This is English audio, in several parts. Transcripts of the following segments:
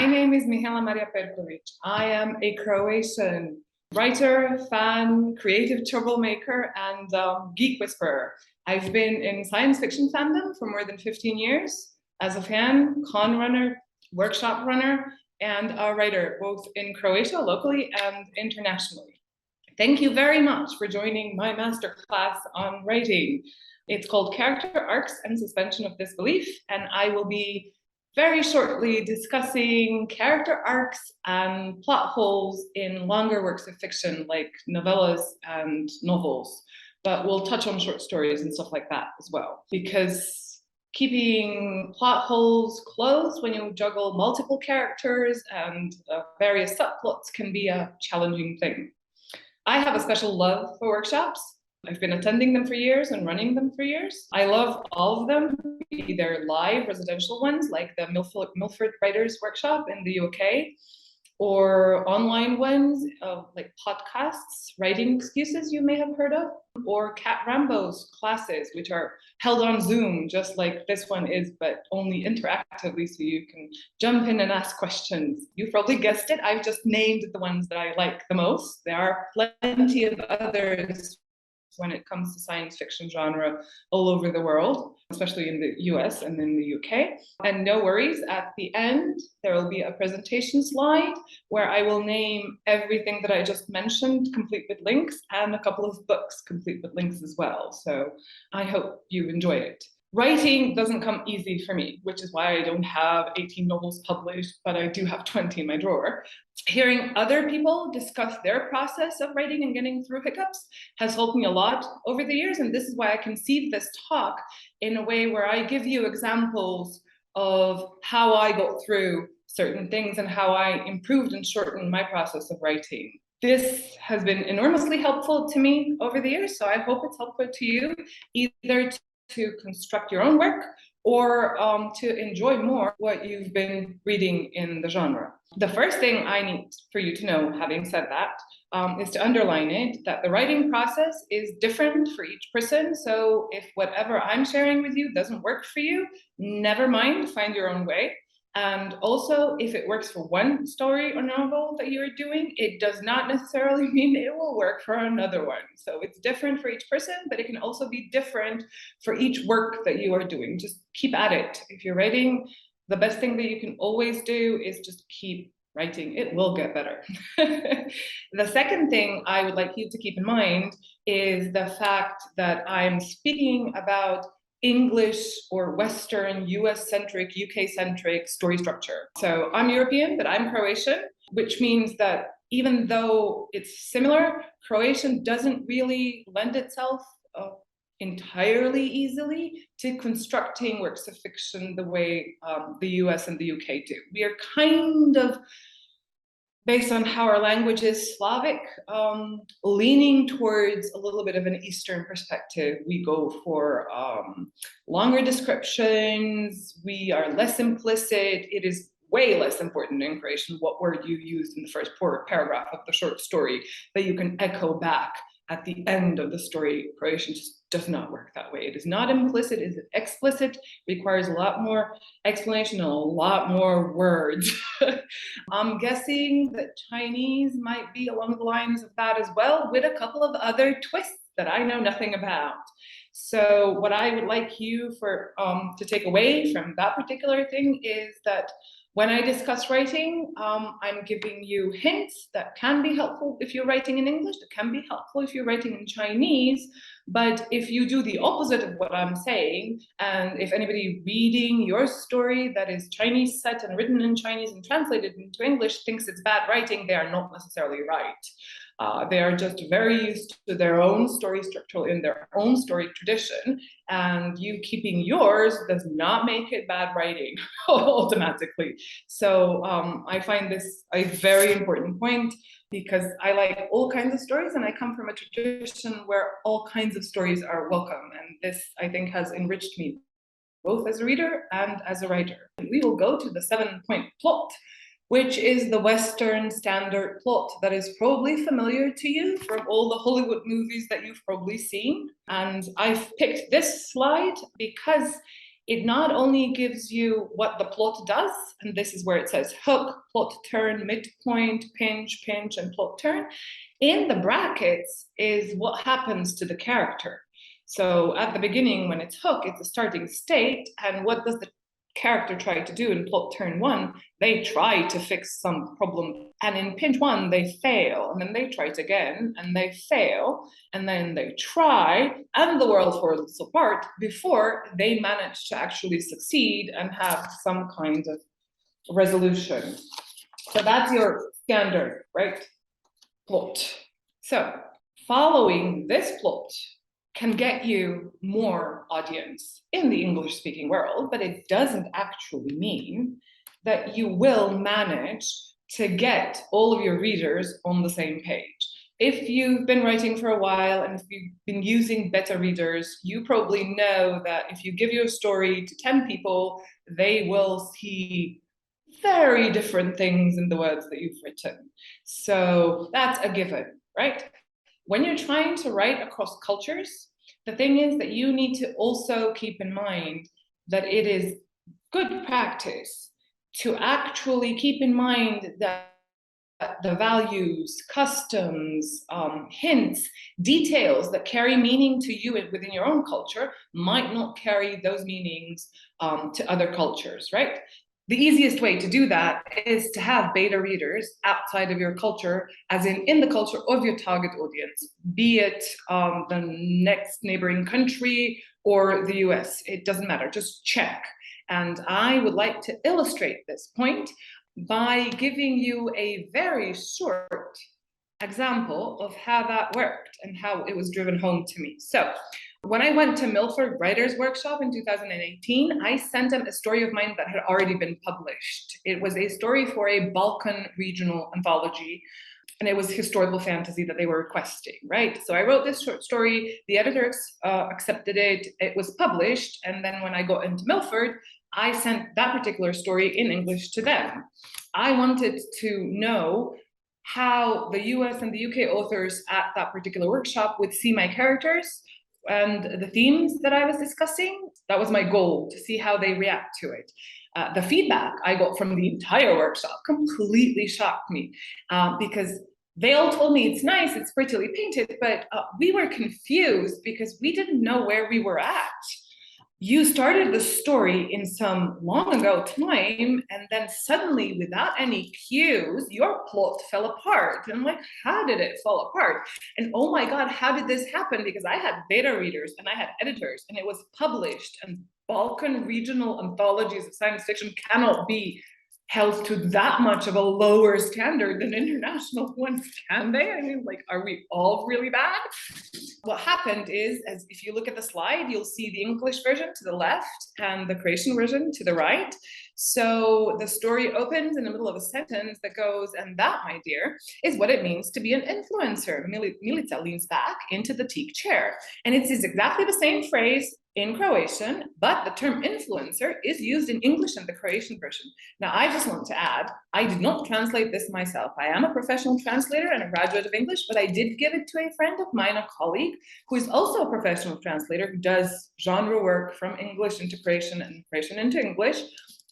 My name is Mihaela Marija Perkovic. I am a Croatian writer, fan, creative troublemaker, and geek whisperer. I've been in science fiction fandom for more than 15 years as a fan, con runner, workshop runner, and a writer, both in Croatia locally and internationally. Thank you very much for joining my masterclass on writing. It's called Character Arcs and Suspension of Disbelief, and I will be very shortly discussing character arcs and plot holes in longer works of fiction like novellas and novels. But we'll touch on short stories and stuff like that as well, because keeping plot holes closed when you juggle multiple characters and various subplots can be a challenging thing. I have a special love for workshops. I've been attending them for years and running them for years. I love all of them, either live residential ones like the Milford Writers Workshop in the UK, or online ones like podcasts, writing excuses you may have heard of, or Cat Rambo's classes, which are held on Zoom, just like this one is, but only interactively, so you can jump in and ask questions. You've probably guessed it, I've just named the ones that I like the most. There are plenty of others when it comes to science fiction genre all over the world, especially in the US and in the UK. And no worries, at the end, there will be a presentation slide where I will name everything that I just mentioned, complete with links, and a couple of books complete with links as well. So I hope you enjoy it. Writing doesn't come easy for me, which is why I don't have 18 novels published, but I do have 20 in my drawer. Hearing other people discuss their process of writing and getting through hiccups has helped me a lot over the years. And this is why I conceived this talk in a way where I give you examples of how I got through certain things and how I improved and shortened my process of writing. This has been enormously helpful to me over the years, so I hope it's helpful to you, either to construct your own work or to enjoy more what you've been reading in the genre. The first thing I need for you to know, having said that, is to underline it, that the writing process is different for each person. So if whatever I'm sharing with you doesn't work for you, never mind, find your own way. And also, if it works for one story or novel that you're doing, it does not necessarily mean it will work for another one. So it's different for each person, but it can also be different for each work that you are doing. Just keep at it. If you're writing, the best thing that you can always do is just keep writing. It will get better. The second thing I would like you to keep in mind is the fact that I'm speaking about English or Western, US-centric, UK-centric story structure. So I'm European, but I'm Croatian, which means that even though it's similar, Croatian doesn't really lend itself entirely easily to constructing works of fiction the way the US and the UK do. We are kind of, based on how our language is Slavic, leaning towards a little bit of an Eastern perspective. We go for longer descriptions, we are less implicit. It is way less important in Croatian what word you used in the first paragraph of the short story that you can echo back at the end of the story. Croatian just does not work that way. It is not implicit, it is explicit, requires a lot more explanation and a lot more words. I'm guessing that Chinese might be along the lines of that as well, with a couple of other twists that I know nothing about. So what I would like you to take away from that particular thing is that when I discuss writing, I'm giving you hints that can be helpful if you're writing in English, that can be helpful if you're writing in Chinese. But if you do the opposite of what I'm saying, and if anybody reading your story that is Chinese set and written in Chinese and translated into English thinks it's bad writing, they are not necessarily right. They are just very used to their own story structure in their own story tradition, and you keeping yours does not make it bad writing automatically. So I find this a very important point, because I like all kinds of stories and I come from a tradition where all kinds of stories are welcome. And this, I think, has enriched me both as a reader and as a writer. We will go to the 7-point plot, which is the Western standard plot that is probably familiar to you from all the Hollywood movies that you've probably seen. And I've picked this slide because it not only gives you what the plot does, and this is where it says hook, plot turn, midpoint, pinch, and plot turn. In the brackets is what happens to the character. So at the beginning, when it's hook, it's a starting state. And what does the character try to do in plot turn 1? They try to fix some problem. And in pinch 1, they fail. And then they try it again, and they fail. And then they try, and the world falls apart before they manage to actually succeed and have some kind of resolution. So that's your standard, right? Plot. So following this plot can get you more audience in the English-speaking world, but it doesn't actually mean that you will manage to get all of your readers on the same page. If you've been writing for a while and if you've been using beta readers, you probably know that if you give your story to 10 people, they will see very different things in the words that you've written. So that's a given, right? When you're trying to write across cultures, the thing is that you need to also keep in mind that it is good practice to actually keep in mind that the values, customs, hints, details that carry meaning to you within your own culture might not carry those meanings to other cultures, right? The easiest way to do that is to have beta readers outside of your culture, as in the culture of your target audience, be it the next neighboring country or the US. It doesn't matter, just check. And I would like to illustrate this point by giving you a very short example of how that worked and how it was driven home to me. So when I went to Milford Writers Workshop in 2018, I sent them a story of mine that had already been published. It was a story for a Balkan regional anthology, and it was historical fantasy that they were requesting, right? So I wrote this short story, the editors accepted it, it was published, and then when I got into Milford, I sent that particular story in English to them. I wanted to know how the US and the UK authors at that particular workshop would see my characters and the themes that I was discussing. That was my goal, to see how they react to it. The feedback I got from the entire workshop completely shocked me because they all told me it's nice, it's prettily painted, but we were confused because we didn't know where we were at. You started the story in some long ago time, and then suddenly, without any cues, your plot fell apart. And I'm like, how did it fall apart? And oh my God, how did this happen? Because I had beta readers and I had editors, and it was published, and Balkan regional anthologies of science fiction cannot be held to that much of a lower standard than international ones, can they? I mean, like, are we all really bad? What happened is, as if you look at the slide, you'll see the English version to the left and the Croatian version to the right. So the story opens in the middle of a sentence that goes, and that, my dear, is what it means to be an influencer. Milica leans back into the teak chair. And it is exactly the same phrase in Croatian, but the term influencer is used in English in the Croatian version. Now, I just want to add, I did not translate this myself. I am a professional translator and a graduate of English, but I did give it to a friend of mine, a colleague, who is also a professional translator, who does genre work from English into Croatian and Croatian into English,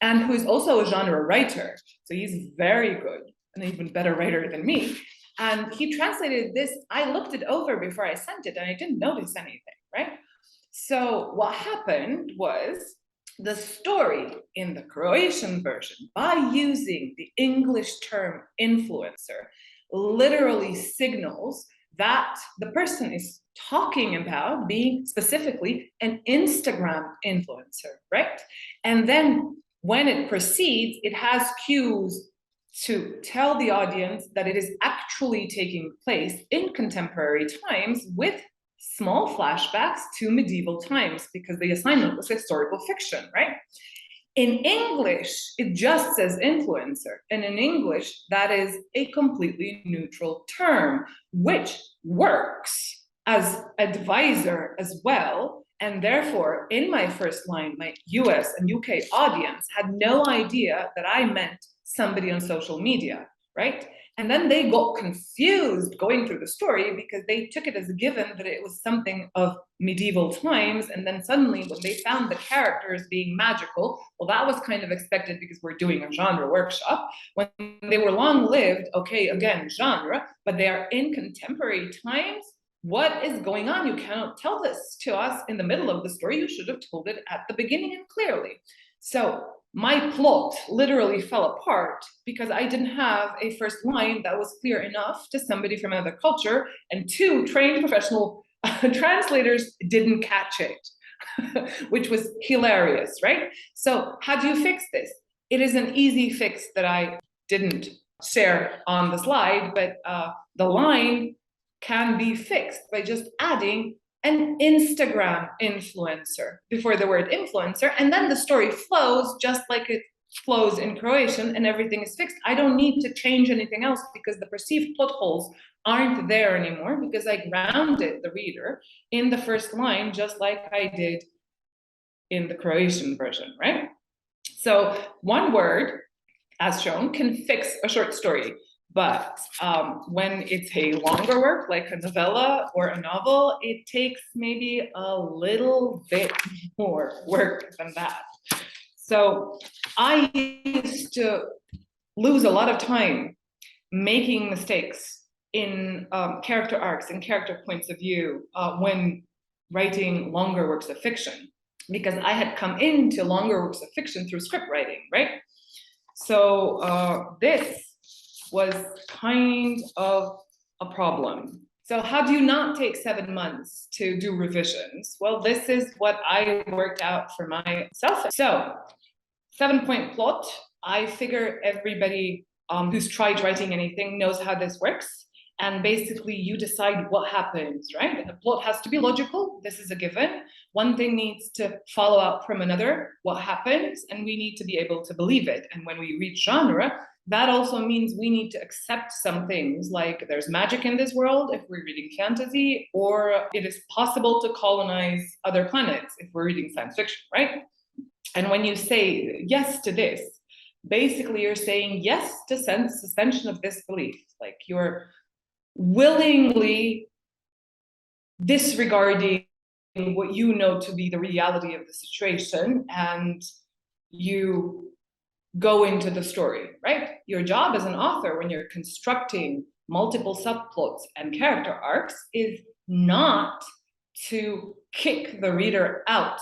and who is also a genre writer. So he's very good, an even better writer than me. And he translated this. I looked it over before I sent it, and I didn't notice anything, right? So what happened was, the story in the Croatian version, by using the English term influencer, literally signals that the person is talking about being specifically an Instagram influencer, right? And then when it proceeds, it has cues to tell the audience that it is actually taking place in contemporary times, with small flashbacks to medieval times, because the assignment was historical fiction, right? In English, it just says influencer. And in English, that is a completely neutral term, which works as advisor as well. And therefore, in my first line, my US and UK audience had no idea that I meant somebody on social media, right? And then they got confused going through the story because they took it as a given that it was something of medieval times. And then suddenly when they found the characters being magical, well, that was kind of expected because we're doing a genre workshop. When they were long-lived, okay, again, genre, but they are in contemporary times. What is going on? You cannot tell this to us in the middle of the story. You should have told it at the beginning and clearly. So my plot literally fell apart because I didn't have a first line that was clear enough to somebody from another culture, and two trained professional translators didn't catch it, which was hilarious, right? So how do you fix this? It is an easy fix that I didn't share on the slide, but the line can be fixed by just adding an Instagram influencer before the word influencer, and then the story flows just like it flows in Croatian and everything is fixed. I don't need to change anything else because the perceived plot holes aren't there anymore because I grounded the reader in the first line just like I did in the Croatian version, right? So one word, as shown, can fix a short story. But when it's a longer work, like a novella or a novel, it takes maybe a little bit more work than that. So I used to lose a lot of time making mistakes in character arcs and character points of view when writing longer works of fiction, because I had come into longer works of fiction through script writing, right? So this was kind of a problem. So how do you not take 7 months to do revisions? Well, this is what I worked out for myself. So 7-point plot. I figure everybody who's tried writing anything knows how this works. And basically you decide what happens, right? The plot has to be logical. This is a given. One thing needs to follow out from another, what happens, and we need to be able to believe it. And when we reach genre, that also means we need to accept some things like there's magic in this world if we're reading fantasy, or it is possible to colonize other planets if we're reading science fiction, right? And when you say yes to this, basically you're saying yes to suspension of disbelief. Like you're willingly disregarding what you know to be the reality of the situation, and you go into the story, right? Your job as an author when you're constructing multiple subplots and character arcs is not to kick the reader out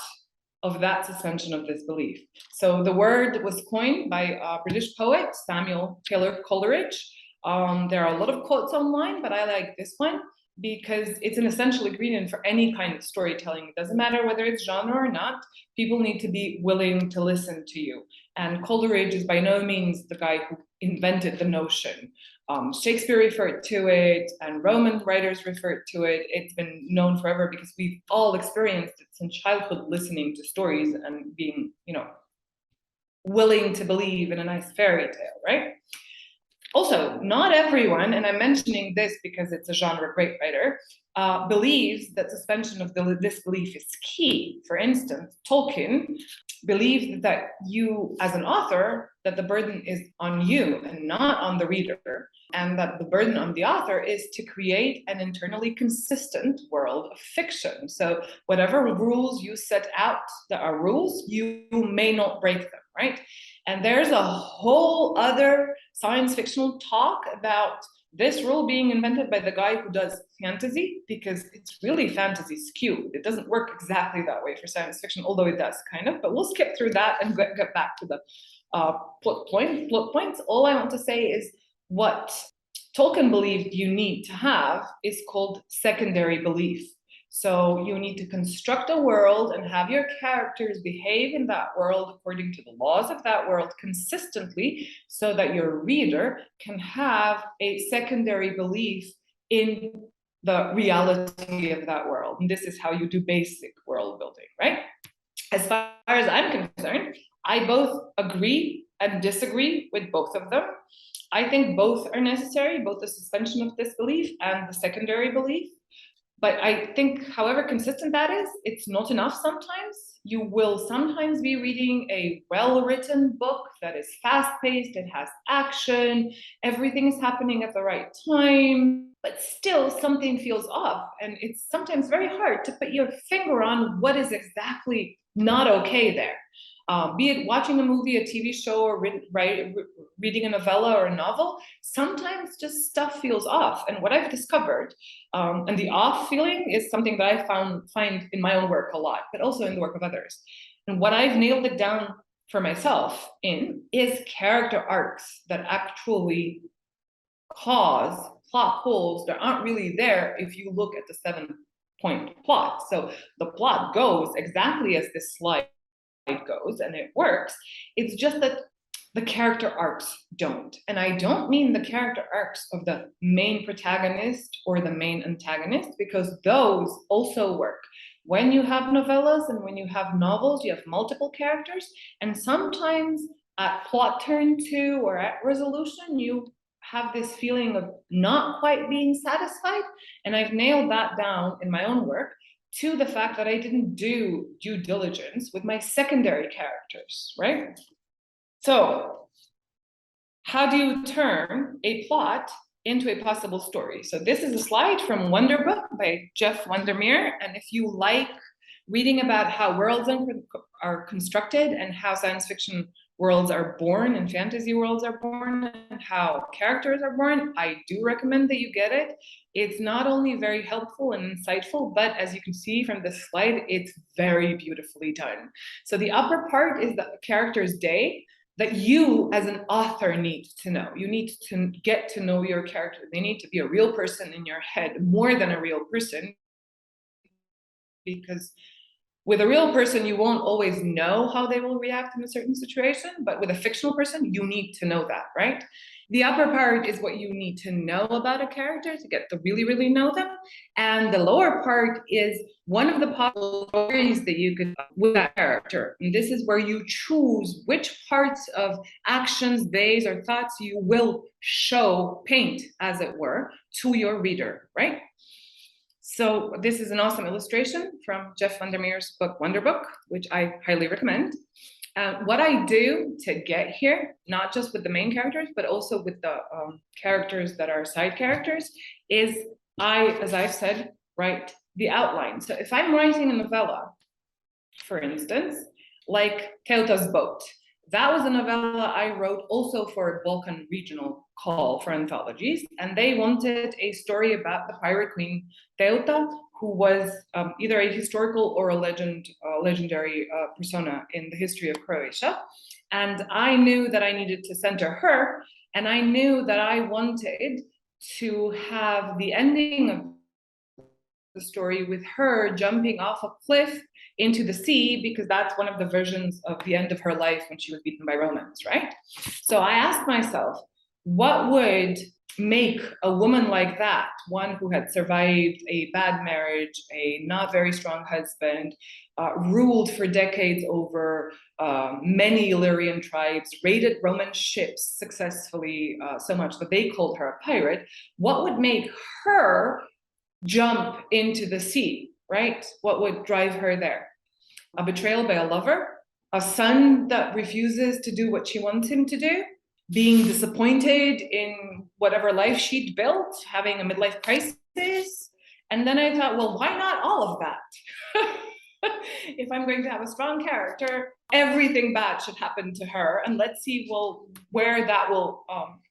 of that suspension of disbelief. So the word was coined by a British poet, Samuel Taylor Coleridge. There are a lot of quotes online, but I like this one because it's an essential ingredient for any kind of storytelling. It doesn't matter whether it's genre or not, people need to be willing to listen to you. And Coleridge is by no means the guy who invented the notion. Shakespeare referred to it, and Roman writers referred to it. It's been known forever because we've all experienced it since childhood, listening to stories and being, willing to believe in a nice fairy tale, right? Also, not everyone, and I'm mentioning this because it's a genre great writer, believes that suspension of disbelief is key. For instance, Tolkien believed that you, as an author, that the burden is on you and not on the reader, and that the burden on the author is to create an internally consistent world of fiction. So whatever rules you set out that are rules, you may not break them, right? And there's a whole other science fictional talk about this rule being invented by the guy who does fantasy, because it's really fantasy skewed. It doesn't work exactly that way for science fiction, although it does kind of, but we'll skip through that and get back to the plot points. All I want to say is what Tolkien believed you need to have is called secondary belief. So you need to construct a world and have your characters behave in that world according to the laws of that world consistently, so that your reader can have a secondary belief in the reality of that world. And this is how you do basic world building, right? As far as I'm concerned, I both agree and disagree with both of them. I think both are necessary, both the suspension of disbelief and the secondary belief. But I think however consistent that is, it's not enough sometimes. You will sometimes be reading a well-written book that is fast-paced, it has action, everything is happening at the right time, but still something feels off. And it's sometimes very hard to put your finger on what is exactly not okay there. Be it watching a movie, a TV show, or reading a novella or a novel, sometimes just stuff feels off. And what I've discovered, and the off feeling is something that I find in my own work a lot, but also in the work of others. And what I've nailed it down for myself in is character arcs that actually cause plot holes that aren't really there if you look at the 7-point plot. So the plot goes exactly as this slide goes and it works. It's just that the character arcs don't. And I don't mean the character arcs of the main protagonist or the main antagonist, because those also work. When you have novellas and when you have novels, you have multiple characters, and sometimes at plot turn 2 or at resolution, you have this feeling of not quite being satisfied. And I've nailed that down in my own work to the fact that I didn't do due diligence with my secondary characters, right? So how do you turn a plot into a possible story? So this is a slide from Wonder Book by Jeff Vandermeer. And if you like reading about how worlds are constructed and how science fiction worlds are born and fantasy worlds are born and how characters are born, I do recommend that you get it. It's not only very helpful and insightful, but as you can see from this slide, it's very beautifully done. So the upper part is the character's day that you as an author need to know. You need to get to know your character. They need to be a real person in your head, more than a real person, because with a real person, you won't always know how they will react in a certain situation, but with a fictional person, you need to know that, right? The upper part is what you need to know about a character to get to really, really know them. And the lower part is one of the possible stories that you could with that character. And this is where you choose which parts of actions, days, or thoughts you will paint, as it were, to your reader, right? So this is an awesome illustration from Jeff Vandermeer's book, Wonder Book, which I highly recommend. What I do to get here, not just with the main characters, but also with the characters that are side characters, is as I've said, write the outline. So if I'm writing a novella, for instance, like Teuta's Boat, that was a novella I wrote also for a Balkan regional call for anthologies, and they wanted a story about the pirate queen Teuta, who was either a historical or a legendary persona in the history of Croatia. And I knew that I needed to center her, and I knew that I wanted to have the ending of the story with her jumping off a cliff into the sea, because that's one of the versions of the end of her life when she was beaten by Romans, right? So I asked myself, what would make a woman like that, one who had survived a bad marriage, a not very strong husband, ruled for decades over many Illyrian tribes, raided Roman ships successfully so much that they called her a pirate, what would make her jump into the sea, right? What would drive her there? A betrayal by a lover, a son that refuses to do what she wants him to do, being disappointed in whatever life she'd built, having a midlife crisis. And then I thought, well, why not all of that? If I'm going to have a strong character, everything bad should happen to her. And let's see, well, where that will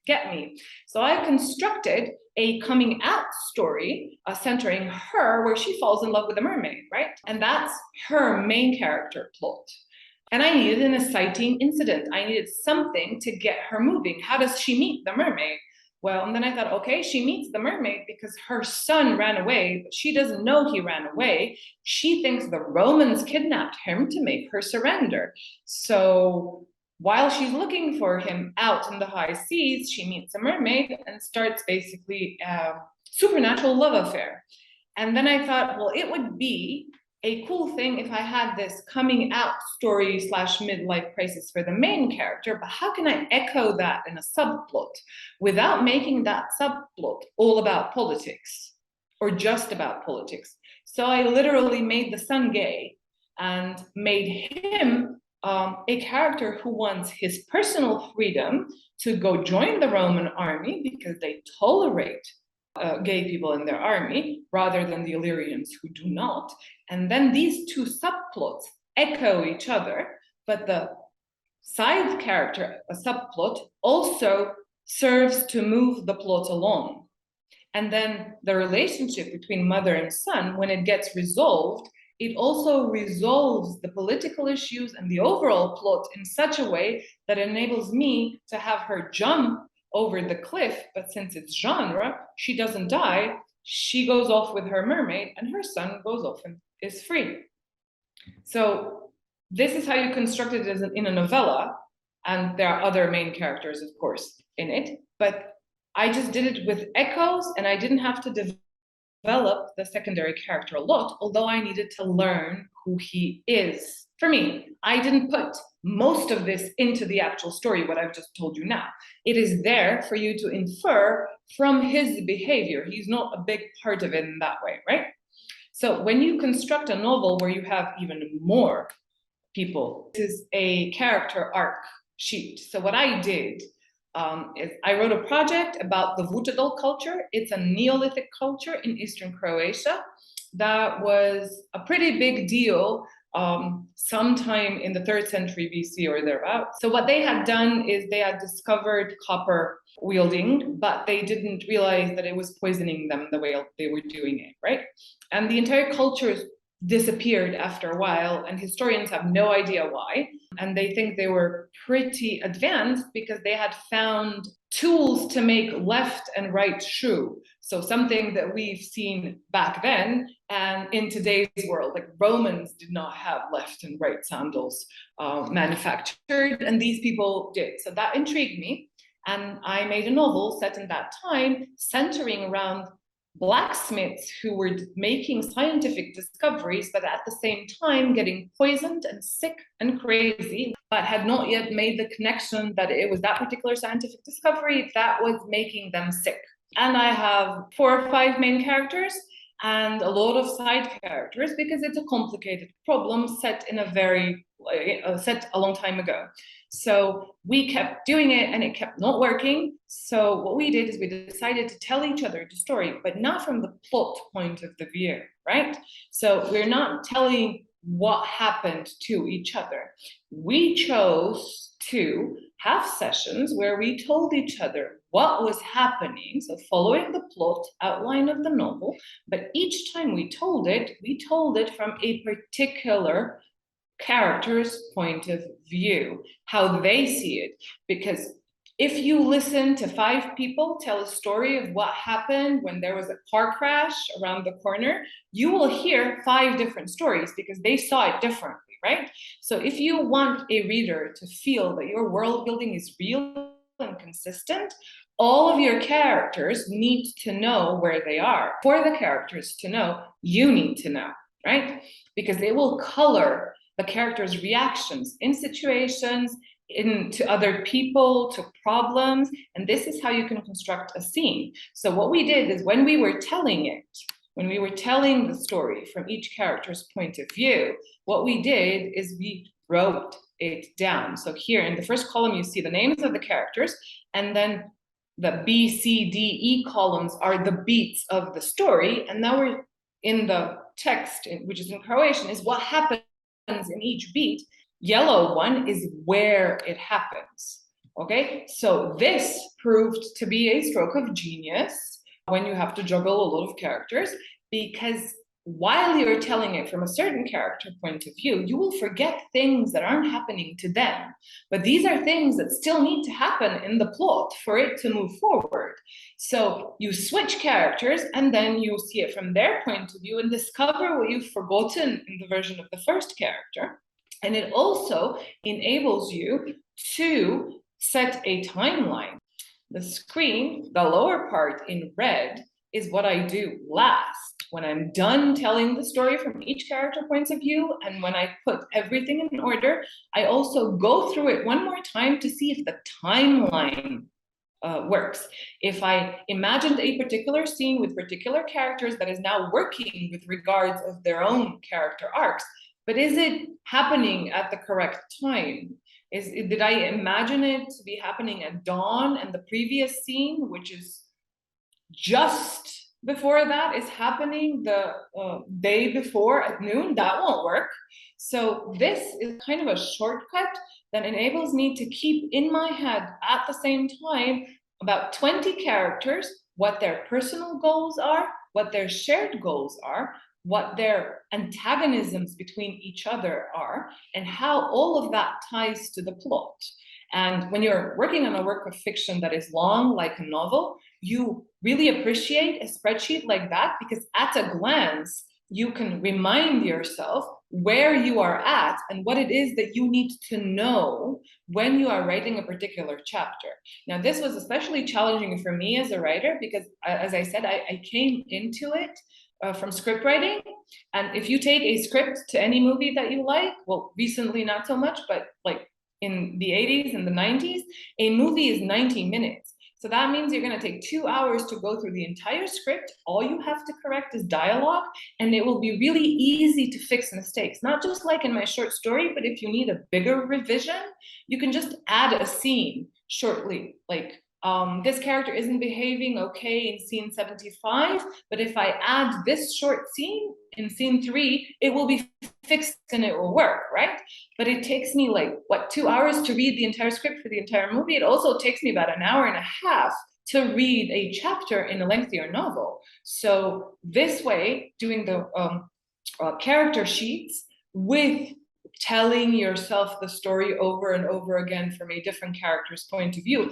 get me. So I constructed a coming out story centering her, where she falls in love with a mermaid, right? And that's her main character plot. And I needed an exciting incident. I needed something to get her moving. How does she meet the mermaid? Well, and then I thought, okay, she meets the mermaid because her son ran away, but she doesn't know he ran away. She thinks the Romans kidnapped him to make her surrender. So while she's looking for him out in the high seas, she meets a mermaid and starts basically a supernatural love affair. And then I thought, well, it would be a cool thing if I had this coming out story / midlife crisis for the main character, but how can I echo that in a subplot without making that subplot all about politics? or just about politics. So I literally made the son gay and made him a character who wants his personal freedom to go join the Roman army because they tolerate gay people in their army rather than the Illyrians who do not. And then these two subplots echo each other, but the side character, a subplot, also serves to move the plot along. And then the relationship between mother and son, when it gets resolved, it also resolves the political issues and the overall plot in such a way that enables me to have her jump over the cliff. But since it's genre, she doesn't die. She goes off with her mermaid and her son goes off and is free. So this is how you construct it as in a novella. And there are other main characters, of course, in it. But I just did it with echoes, and I didn't have to develop the secondary character a lot, although I needed to learn who he is. For me, I didn't put most of this into the actual story, what I've just told you now. It is there for you to infer from his behavior. He's not a big part of it in that way, right? So when you construct a novel where you have even more people, this is a character arc sheet. So what I did is I wrote a project about the Vutadol culture. It's a Neolithic culture in Eastern Croatia that was a pretty big deal sometime in the 3rd century BC or thereabouts. So what they had done is they had discovered copper wielding, but they didn't realize that it was poisoning them the way they were doing it, right? And the entire culture disappeared after a while, and historians have no idea why. And they think they were pretty advanced because they had found tools to make left and right shoe. So something that we've seen back then and in today's world, like Romans did not have left and right sandals manufactured, and these people did. So that intrigued me. And I made a novel set in that time, centering around blacksmiths who were making scientific discoveries, but at the same time getting poisoned and sick and crazy, but had not yet made the connection that it was that particular scientific discovery that was making them sick. And I have 4 or 5 main characters and a lot of side characters because it's a complicated problem set in a very set a long time ago. So we kept doing it and it kept not working. So what we did is we decided to tell each other the story, but not from the plot point of the view, right? So we're not telling what happened to each other. We chose to have sessions where we told each other what was happening, so following the plot outline of the novel, but each time we told it from a particular character's point of view, how they see it. Because if you listen to 5 people tell a story of what happened when there was a car crash around the corner, you will hear 5 different stories because they saw it differently, right? So if you want a reader to feel that your world building is real and consistent, all of your characters need to know where they are. For the characters to know, you need to know, right? Because they will color the characters' reactions in situations, to other people, to problems, and this is how you can construct a scene. So what we did is when we were telling the story from each character's point of view, what we did is we wrote it down. So here in the first column, you see the names of the characters, and then the B, C, D, E columns are the beats of the story, and now we're in the text, which is in Croatian, is what happened in each beat. Yellow one is where it happens. Okay, so this proved to be a stroke of genius when you have to juggle a lot of characters, because while you're telling it from a certain character point of view, you will forget things that aren't happening to them. But these are things that still need to happen in the plot for it to move forward. So you switch characters and then you see it from their point of view and discover what you've forgotten in the version of the first character. And it also enables you to set a timeline. The screen, the lower part in red, is what I do last. When I'm done telling the story from each character points of view, and when I put everything in order, I also go through it one more time to see if the timeline works. If I imagined a particular scene with particular characters that is now working with regards of their own character arcs, but is it happening at the correct time? Did I imagine it to be happening at dawn, and the previous scene, which is just before that, is happening the day before at noon? That won't work. So this is kind of a shortcut that enables me to keep in my head at the same time about 20 characters, what their personal goals are, what their shared goals are, what their antagonisms between each other are, and how all of that ties to the plot. And when you're working on a work of fiction that is long, like a novel, you really appreciate a spreadsheet like that, because at a glance, you can remind yourself where you are at and what it is that you need to know when you are writing a particular chapter. Now, this was especially challenging for me as a writer, because as I said, I came into it from script writing. And if you take a script to any movie that you like, well, recently not so much, but like in the 80s and the 90s, a movie is 90 minutes. So that means you're going to take 2 hours to go through the entire script. All you have to correct is dialogue, and it will be really easy to fix mistakes. Not just like in my short story, but if you need a bigger revision, you can just add a scene shortly. Like, this character isn't behaving okay in scene 75, but if I add this short scene in scene 3, it will be fixed and it will work, right? But it takes me like, what, 2 hours to read the entire script for the entire movie? It also takes me about an hour and a half to read a chapter in a lengthier novel. So this way, doing the character sheets with telling yourself the story over and over again from a different character's point of view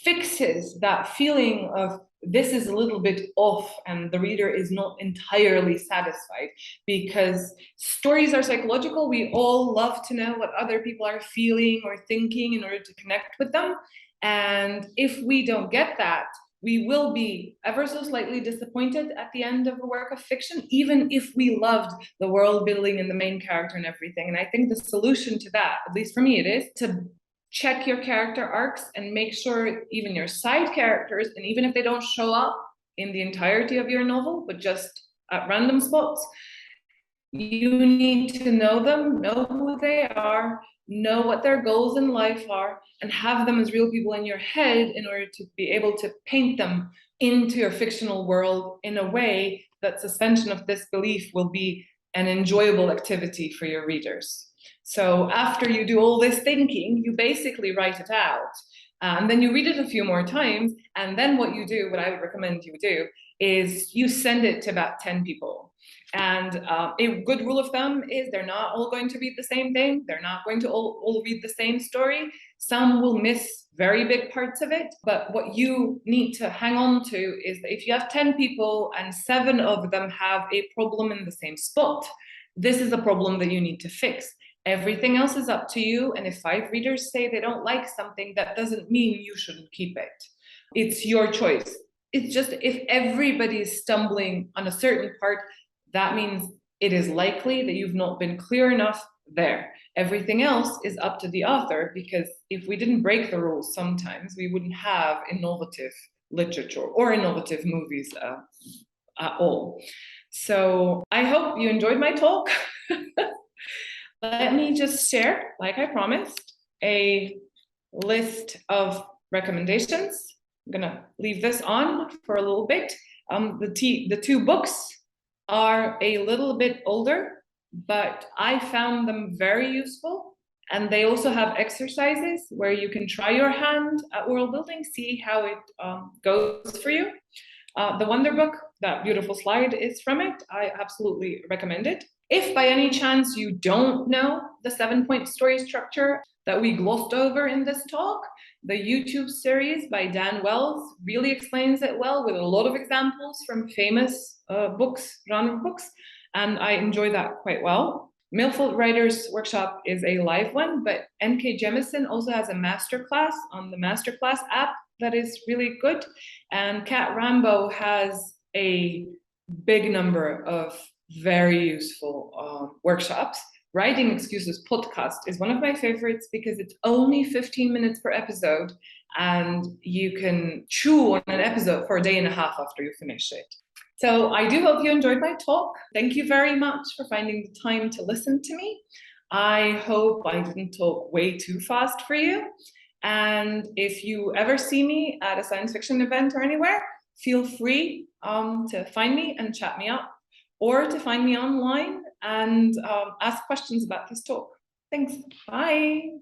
fixes that feeling of this is a little bit off and the reader is not entirely satisfied, because stories are psychological. We all love to know what other people are feeling or thinking in order to connect with them. And if we don't get that, we will be ever so slightly disappointed at the end of a work of fiction, even if we loved the world building and the main character and everything. And I think the solution to that, at least for me, it is to check your character arcs and make sure even your side characters, and even if they don't show up in the entirety of your novel, but just at random spots, you need to know them, know who they are, know what their goals in life are, and have them as real people in your head in order to be able to paint them into your fictional world in a way that suspension of disbelief will be an enjoyable activity for your readers. So after you do all this thinking, you basically write it out. And then you read it a few more times. And then what you do, what I would recommend you do, is you send it to about 10 people. And a good rule of thumb is they're not all going to read the same thing. They're not going to all read the same story. Some will miss very big parts of it. But what you need to hang on to is that if you have 10 people and 7 of them have a problem in the same spot, this is a problem that you need to fix. Everything else is up to you. And if 5 readers say they don't like something, that doesn't mean you shouldn't keep it. It's your choice. It's just if everybody is stumbling on a certain part, that means it is likely that you've not been clear enough there. Everything else is up to the author, because if we didn't break the rules sometimes, we wouldn't have innovative literature or innovative movies at all. So I hope you enjoyed my talk. Let me just share, like I promised, a list of recommendations. I'm gonna leave this on for a little bit. The 2 books are a little bit older, but I found them very useful. And they also have exercises where you can try your hand at world building, see how it goes for you. The Wonder Book, that beautiful slide is from it. I absolutely recommend it. If by any chance you don't know the 7-point story structure that we glossed over in this talk, the YouTube series by Dan Wells really explains it well, with a lot of examples from famous books, genre books, and I enjoy that quite well. Millfield Writers Workshop is a live one, but N.K. Jemisin also has a masterclass on the MasterClass app that is really good, and Kat Rambo has a big number of very useful workshops Writing Excuses podcast is one of my favorites because it's only 15 minutes per episode, and you can chew on an episode for a day and a half after you finish it. So I do hope you enjoyed my talk. Thank you very much for finding the time to listen to me. I hope I didn't talk way too fast for you. And if you ever see me at a science fiction event or anywhere, feel free to find me and chat me up, or to find me online and ask questions about this talk. Thanks. Bye.